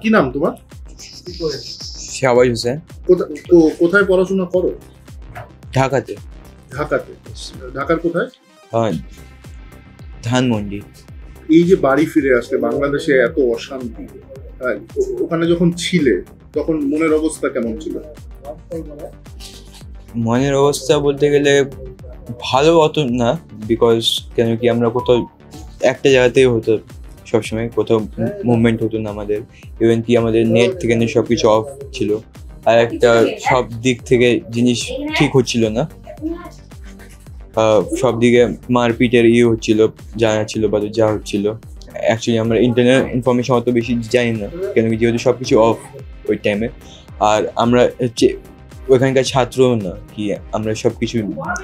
কি নাম তোমার? শাহবাজ হোসেন। কোথায় পড়াশোনা করো? ঢাকাতে। ঢাকাতে? ঢাকার কোথায়? ধানমন্ডি। এই যে বাড়ি ফিরে আসলে বাংলাদেশে এত অশান্তি, ওখানে যখন ছিলে তখন মনের অবস্থা কেমন ছিল? মনের অবস্থা বলতে গেলে ভালো অত না, বিকজ কেন কি আমরা কোথাও একটা জায়গাতেই হতো সবসময়, কোথাও মুভমেন্ট হতো না আমাদের। ইভেন কি আমাদের নেট থেকে সব কিছু অফ ছিল, আর একটা সব দিক থেকে জিনিস ঠিক হচ্ছিল না। সব দিকে মারপিটের হচ্ছিল, জানা ছিল বা যা হচ্ছিল। অ্যাকচুয়ালি আমরা ইন্টারনেট ইনফরমেশন অত বেশি জানি না, কেন কি যেহেতু সব কিছু অফ ওই টাইমে। আর আমরা হচ্ছে ওইখানকার ছাত্রও না কি আমরা সব কিছু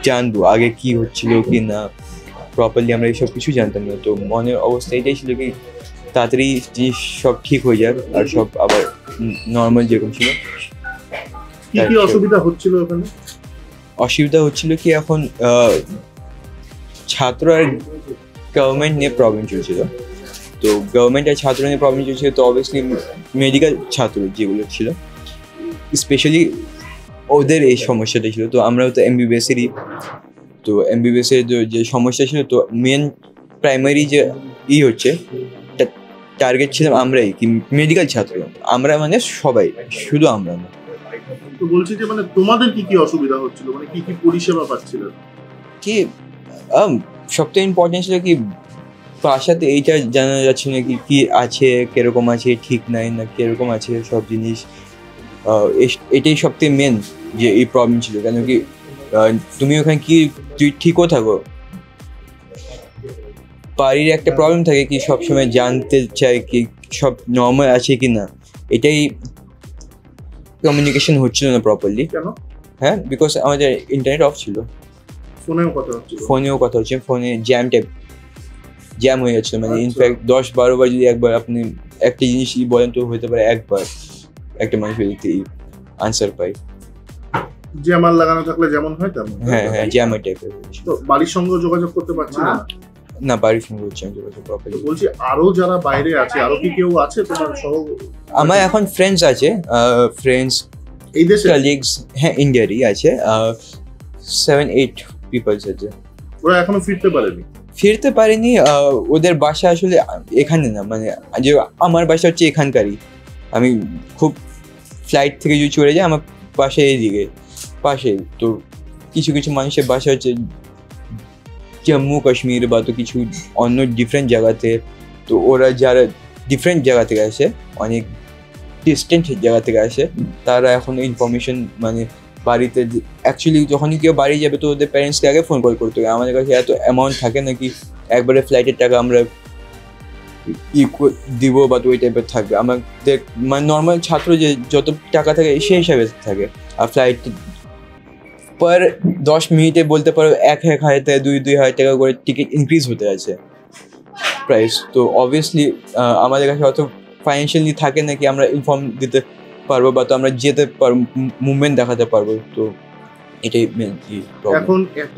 জানবো আগে কি হচ্ছিল কি না, প্রপারলি আমরা এইসব কিছু জানতাম না। তো মনের অবস্থা এটাই ছিল কি তাড়াতাড়ি জিনিস সব ঠিক হয়ে যাক আর সব আবার নর্মাল যেরকম ছিল। কি অসুবিধা হচ্ছিল ওখানে? অসুবিধা হচ্ছিল কি এখন ছাত্র আর গভর্নমেন্ট নিয়ে প্রবলেম চলছিল। তো গভর্নমেন্ট আর ছাত্র নিয়ে প্রবলেম চলছিল, তো অবভিয়াসলি মেডিকেল ছাত্র যেগুলো ছিল স্পেশালি ওদের এই সমস্যাটা ছিল। তো আমরাও তো এমবিবিএসেরই, তো এমবিবিএসের যে সমস্যা ছিল, তো মেন প্রাইমারি যে হচ্ছে টার্গেট ছিলাম আমরাই, কি মেডিকেল ছাত্র আমরা, মানে সবাই, শুধু আমরা না। তো বলছি যে মানে তোমাদের কি অসুবিধা হচ্ছিল, মানে কি পরিষেবা পাচ্ছিল? কি সবথেকে ইম্পর্টেন্ট ছিল কি বাসাতে এইটা জানা যাচ্ছে না কি আছে, কিরকম আছে, ঠিক নাই না কিরকম আছে সব জিনিস। এটাই সবথেকে মেন যে এই প্রবলেম ছিল। কেন কি তুমি ওখানে কি তুই ঠিকও থাকো, বাড়ির একটা প্রবলেম থাকে কি সবসময় জানতে চাই কি সব নর্মাল আছে কি না। এটাই কমিউনিকেশন হচ্ছিল না প্রপারলি। হ্যাঁ, বিকজ আমাদের ইন্টারনেট অফ ছিল, ফোনেও কথা হচ্ছে, ফোনে জ্যাম হয়ে যাচ্ছিল। মানে ইনফ্যাক্ট 10-12 বার যদি একবার আপনি একটা জিনিস বলেন তো হতে পারে একবার একটা মানুষ আনসার পাই। জ্যামার লাগানো থাকলে যেমন হয় তেমন। হ্যাঁ, জ্যামার টাইপের। তো বাড়ির সঙ্গে যোগাযোগ করতে পারছি না, বাড়ির সঙ্গে হচ্ছে যোগাযোগ প্রপারলি। বলছি আরো যারা বাইরে আছে, আরো কি কেউ আছে তোমার সহ? আমার এখন ফ্রেন্ডস আছে, ফ্রেন্ডস এই দেশে কলিগস, হ্যাঁ ইন্ডিয়ারই আছে, 7-8 পিপলস আছে। ওরা এখনো ফিরতে পারেনি। ওদের বাসা আসলে এখানে না, মানে যে আমার বাসা হচ্ছে এখানকারই। আমি খুব ফ্লাইট থেকে যদি চলে যাই আমার বাসা এইদিকে পাশে। তো কিছু মানুষের বাসা হচ্ছে জম্মু কাশ্মীর বা তো কিছু অন্য ডিফারেন্ট জায়গাতে। তো ওরা যারা ডিফারেন্ট জায়গা থেকে আসে, অনেক ডিস্টেন্ট জায়গা থেকে আসে, তারা এখন ইনফরমেশন মানে বাড়িতে অ্যাকচুয়ালি যখনই কেউ বাড়ি যাবে তো ওদের প্যারেন্টসকে আগে ফোন কল করতে হবে। আমাদের কাছে এত অ্যামাউন্ট থাকে না কি একবারে ফ্লাইটের টাকা আমরা দিব বা তো ওই টাইপের থাকবে। আমাদের মানে নর্মাল ছাত্র যে যত টাকা থাকে সেই হিসাবে থাকে। আর ফ্লাইট পার 10 মিনিটে বলতে পারো 1,000 থেকে 2,000 টাকা করে টিকিট ইনক্রিজ হতে আছে প্রাইস। তো অবভিয়াসলি আমাদের কাছে অত ফাইন্যান্সিয়ালি থাকে নাকি আমরা ইনফর্ম দিতে পারবো বা তো আমরা যেতে পারবো, মুভমেন্ট দেখাতে পারবো। তো এটাই মেন। এখন এত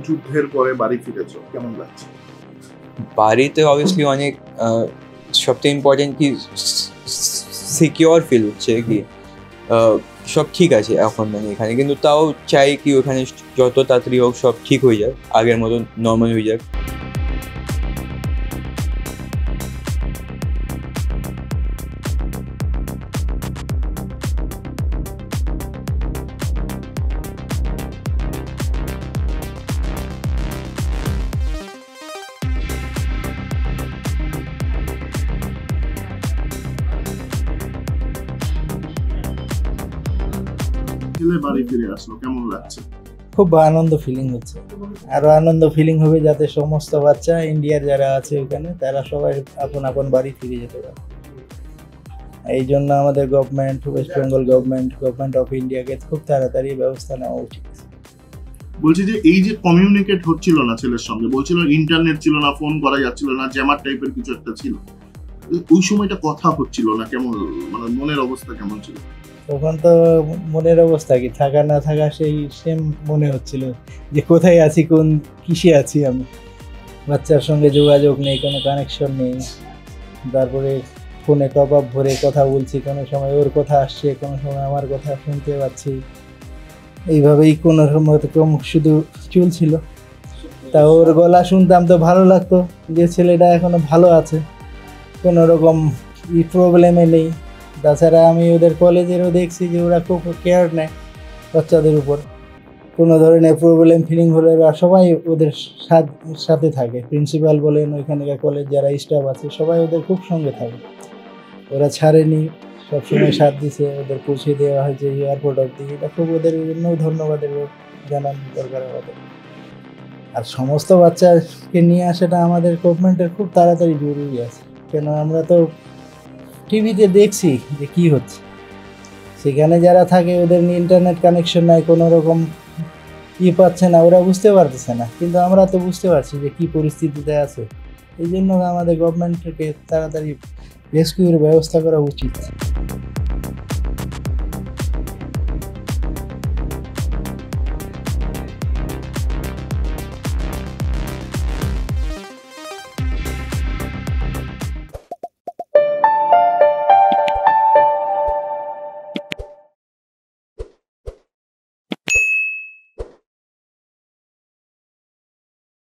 যুদ্ধের পরে বাড়ি ফিরেছো, কেমন লাগছে? বাড়িতে অবভিয়াসলি অনেক সবথেকে ইম্পর্টেন্ট কি সিকিওর ফিল হচ্ছে কি সব ঠিক আছে এখন মানে এখানে, কিন্তু তাও চাই কি ওখানে যত তাড়াতাড়ি হোক সব ঠিক হয়ে যাক, আগের মতো নর্মাল হয়ে যাক। বাড়ি ফিরে আসলো, কেমন লাগছে? খুব আনন্দ ফিলিং হচ্ছে। আরো আনন্দ ফিলিং হবে যাতে সমস্ত বাচ্চা ইন্ডিয়ার যারা আছে ওখানে তারা সবাই আপন বাড়ি ফিরে যেতে পারে। এই জন্য আমাদের government, West Bengal government of ইন্ডিয়াকে খুব তাড়াতাড়ি ব্যবস্থা নেওয়া উচিত। বলছি যে এই যে কমিউনিকেট হচ্ছিল না ছেলের সঙ্গে, বলছিল ইন্টারনেট ছিল না, ফোন করা যাচ্ছিল না, জ্যামার টাইপের কিছু একটা ছিল, ওই সময়টা কথা হচ্ছিল না, কেমন মানে মনের অবস্থা কেমন ছিল তখন? তো মনের অবস্থা কি থাকা না থাকা সেই সেম মনে হচ্ছিল যে কোথায় আছি, কোন কিসে আছি আমি। বাচ্চার সঙ্গে যোগাযোগ নেই, কোনো কানেকশন নেই, তারপরে ফোনে টপ আপ ভরে কথা বলছি, কোনো সময় ওর কথা আসছে, কোনো সময় আমার কথা শুনতে পাচ্ছি। এইভাবেই কোনো রকম শুধু চলছিল। তা ওর গলা শুনতাম তো ভালো লাগতো যে ছেলেটা এখনো ভালো আছে, কোনো রকম প্রবলেমে নেই। তাছাড়া আমি ওদের কলেজেরও দেখছি যে ওরা খুব কেয়ার নেয় বাচ্চাদের উপর। কোনো ধরনের প্রবলেম ফিলিং হলে ওরা সবাই ওদের সাথে থাকে। প্রিন্সিপাল বলেন, ওইখানকার কলেজ যারা স্টাফ আছে সবাই ওদের খুব সঙ্গে থাকে। ওরা ছাড়েনি, সবসময় সাথ দিছে, ওদের পৌঁছে দেওয়া হয়েছে এয়ারপোর্ট অব্দি। এটা খুব ওদের জন্য ধন্যবাদের জানান দরকার আমাদের। আর সমস্ত বাচ্চাকে নিয়ে আসাটা আমাদের গভর্নমেন্টের খুব তাড়াতাড়ি জরুরি আছে, কেন আমরা তো টিভিতে দেখছি যে কী হচ্ছে। সেখানে যারা থাকে ওদের ইন্টারনেট কানেকশন নাই, কোনো রকম পাচ্ছে না, ওরা বুঝতে পারতেছে না, কিন্তু আমরা তো বুঝতে পারছি যে কী পরিস্থিতিতে আছে। এই জন্য আমাদের গভর্নমেন্টকে তাড়াতাড়ি রেস্কিউর ব্যবস্থা করা উচিত।